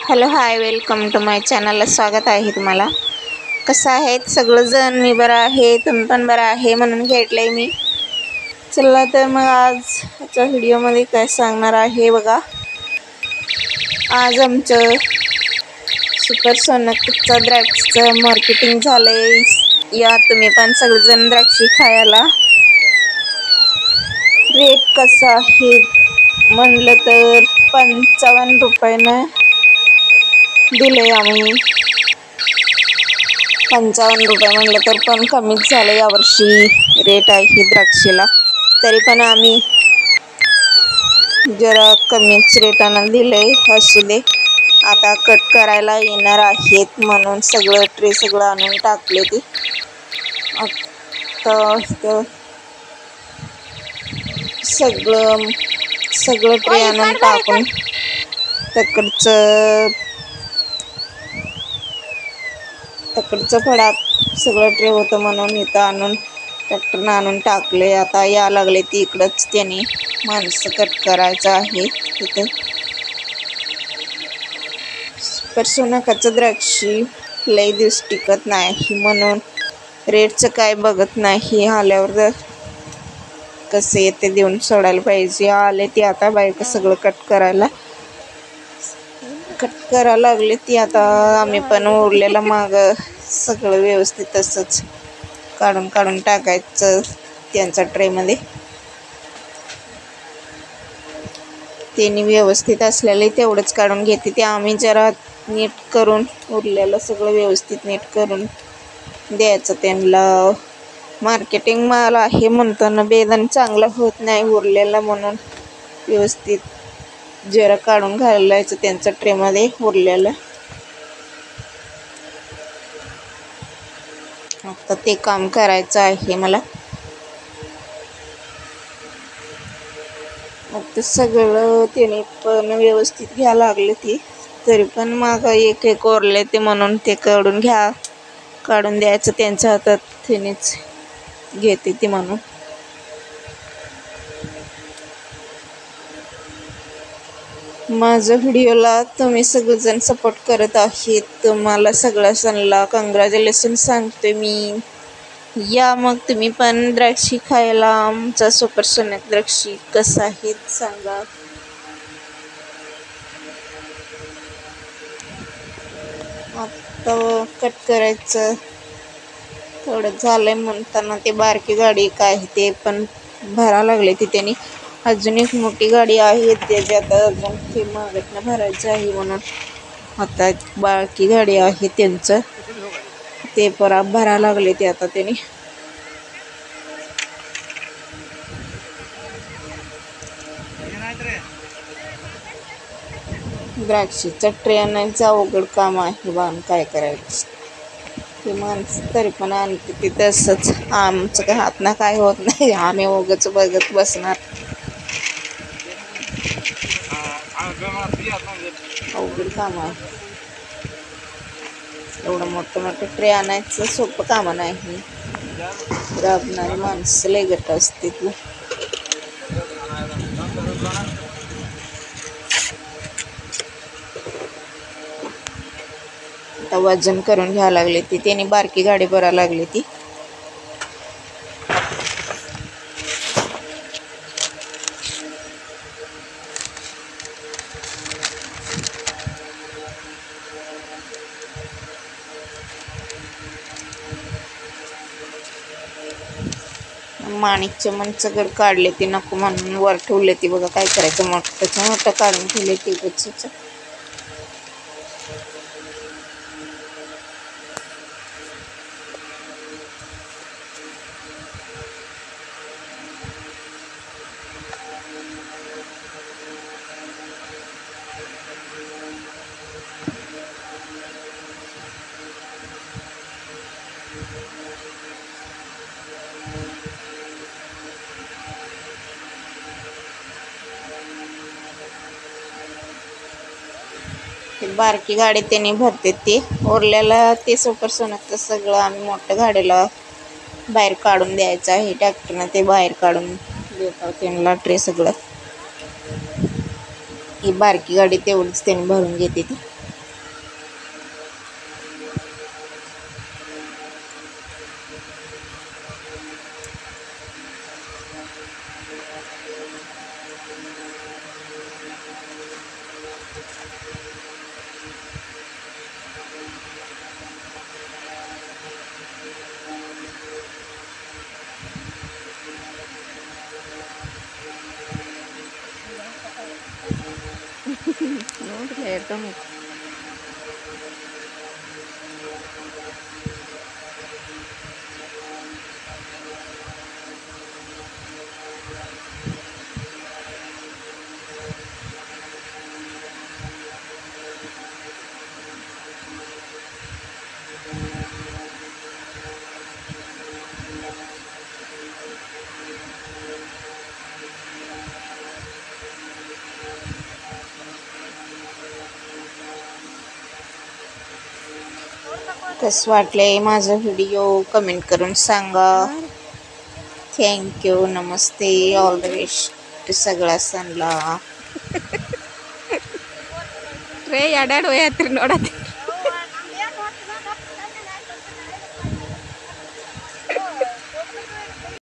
Hello hi welcome to माय चॅनलला स्वागत आहे तुम्हाला. कसं आहेत सगळंजण? मी बरं आहे, तुम्ही पण बरं आहे म्हणून घेतलंय मी. चला तर मग आजच्या व्हिडिओमध्ये काय सांगणार आहे बघा. आज आमचं सुपर सोनकच्चा द्राक्षचं मार्केटिंग झालंय. या तुम्ही पण सगळेजण द्राक्षी खायला. रेट कसा आहे म्हणलं तर 55 रुपयानं दिले आम्ही. 55 रुपये म्हणलं तर पण कमीच झालं यावर्षी रेट आहे द्राक्षेला. तरी पण आम्ही जरा कमीच रेटानं दिलंय. असू दे, आता कट करायला येणार आहेत म्हणून ट्रे सगळं आणून टाकले ते. आता सगळं ट्रे आणून टाकून तकडचं फडात सगळं ट्रे होतं म्हणून इथं आणून ट्रॅक्टरनं आणून टाकले. आता या लागले ती इकडंच त्यांनी माणसं कट करायचं आहे तिथं. सुपर सोनकाचं द्राक्षी लई दिवस टिकत नाही म्हणून रेटचं काय बघत नाही. आल्यावर कसं येते देऊन सोडायला पाहिजे. आले ती आता बायका सगळं कट करायला लागले ती. आता आम्ही पण उरलेलं मग सगळं व्यवस्थित तसंच काढून टाकायचं त्यांच्या ट्रेमध्ये. त्यांनी व्यवस्थित असलेले तेवढंच काढून घेते ते. आम्ही जरा नीट करून उरलेलं सगळं व्यवस्थित नीट करून द्यायचं त्यांना. मार्केटिंग माल आहे म्हणताना बेदाण चांगला होत नाही उरलेला, म्हणून व्यवस्थित जरा काढून घालायचं त्यांच्या ट्रेमध्ये उरलेलं. आता ते काम करायचं आहे मला. आता सगळं त्याने पण व्यवस्थित घ्यायला लागले ती. तरी पण मग एक उरले ते म्हणून ते काढून द्यायचं त्यांच्या हातात. त्यानेच घेते ती म्हणून. माझ्या व्हिडिओला तुम्ही सगळेजण सपोर्ट करत आहेत. तुम्हाला सगळ्यांना कॉंग्रॅच्युलेशन सांगते मी. या मग तुम्ही पण द्राक्षी खायला. आमचा सुपर सोनक द्राक्षी कसं आहेत सांगा. आता कट करायचं थोडं झालंय म्हणताना ते बारकी गाडी काय ते पण भरा लागले ती त्यांनी. अजून एक मोठी गाडी आहे त्याच्यात अजून ते मागतनं भरायचं आहे म्हणून आता बारकी गाडी आहे त्यांचं ते परा भरा लागले ते. आता त्यांनी द्राक्षीचा ट्रे आणायचं अवघड काम आहे बाण. काय करायचं ते माणसं तरी पण आणते ते तसंच. आमचं काय हातनं काय होत नाही, आम्ही उगाच बघत बसणार. अवघड काम आहे. एवढं मोठं ट्रे आणायचं सोपं काम नाही. राबणारी माणसं लय गट असते ती. आता वजन करून घ्यायला लागले ती. त्यांनी बारकी गाडी भरायला लागली ती. माणिकच्या मनचं गड काढले ती नको म्हणून वर ठेवले ती. बघा काय करायचं, मोठं काढून ठेवले ती गच्चीच. बारकी गाडी त्यांनी भरते ते उरलेला. ते सुपर सोनकचं सगळं आम्ही मोठ्या गाडीला बाहेर काढून द्यायचं आहे. ट्रॅक्टरनं ते बाहेर काढून देतात त्यांना ट्रे सगळं. ही बारकी गाडी तेवढीच त्यांनी भरून घेते ती. ನೋಡ್ಲಿ ಎಡ್ಡೊಮ್ಮೆ कसं वाटलंय माझा व्हिडिओ कमेंट करून सांगा. Thank you. Namaste. All the best सगळा सणला. रे या डॅड वया